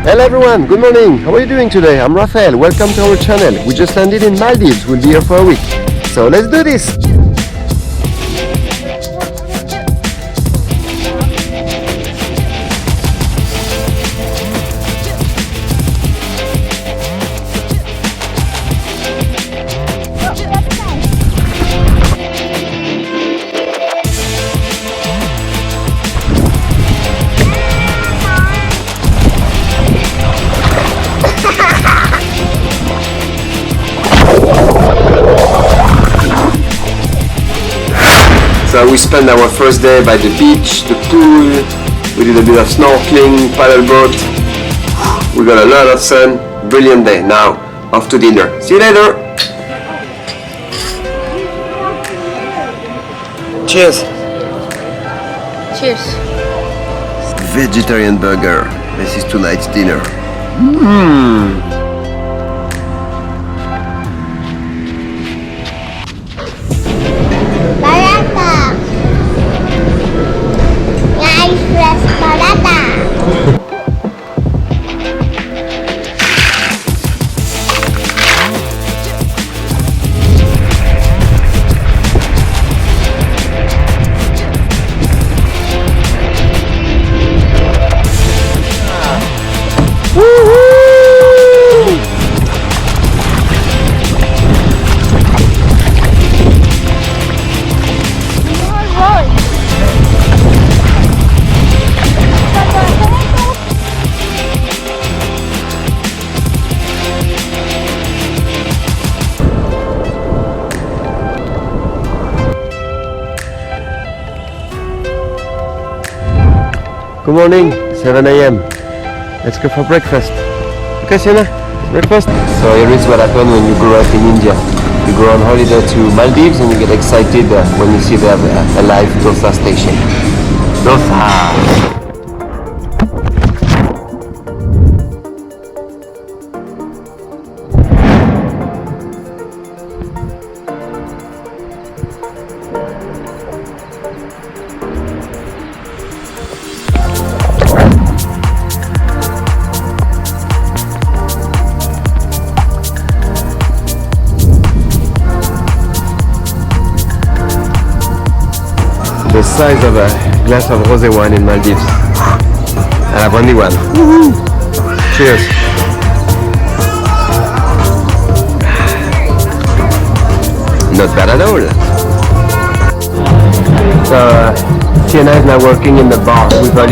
Hello everyone, good morning. How are you doing today? I'm Raphael. Welcome to our channel. We just landed in Maldives. We'll be here for a week. So let's do this. So we spent our first day by the beach, the pool, we did a bit of snorkeling, paddle boat, we got a lot of sun, brilliant day. Now, off to dinner. See you later! Cheers! Cheers! Vegetarian burger. This is tonight's dinner. Good morning, 7 a.m. Let's go for breakfast. Okay, Sienna, breakfast. So here is what happens when you grow up in India. You go on holiday to Maldives and you get excited when you see they have a live dosa station. Dosa! The size of a glass of rosé wine in Maldives. I have only one. Cheers. Not bad at all. So Sienna is now working in the bar with a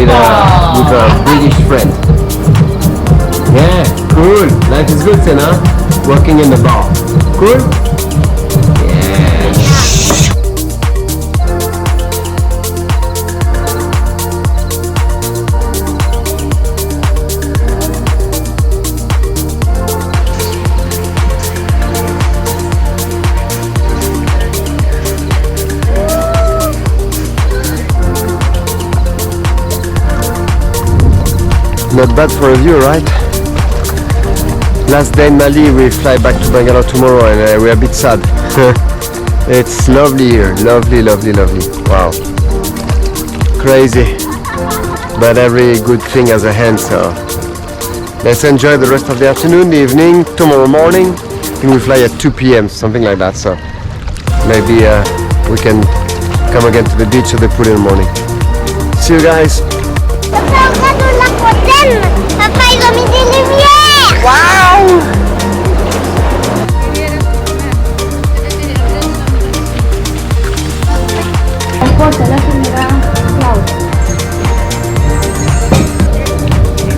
British friend. Yeah, cool. Life is good, Sienna. Working in the bar. Cool? Not bad for a view, right? Last day in Mali, we fly back to Bangalore tomorrow and we're a bit sad. It's lovely here, lovely, lovely, lovely. Wow. Crazy. But every good thing has a hand, so let's enjoy the rest of the afternoon, the evening, tomorrow morning. I think we fly at 2 p.m, something like that, so maybe we can come again to the beach or the pool in the morning. See you guys. Papa, ils ont mis des lumières! Waouh!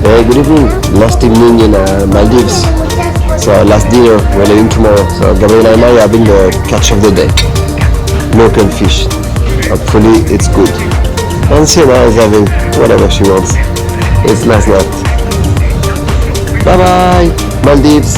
Hey, good evening. Last evening in Maldives. So last dinner, we're leaving tomorrow. So Gabriela and I are having the catch of the day. Local fish. Hopefully it's good. And Sienna is having whatever she wants. It's last night. Bye bye, Maldives.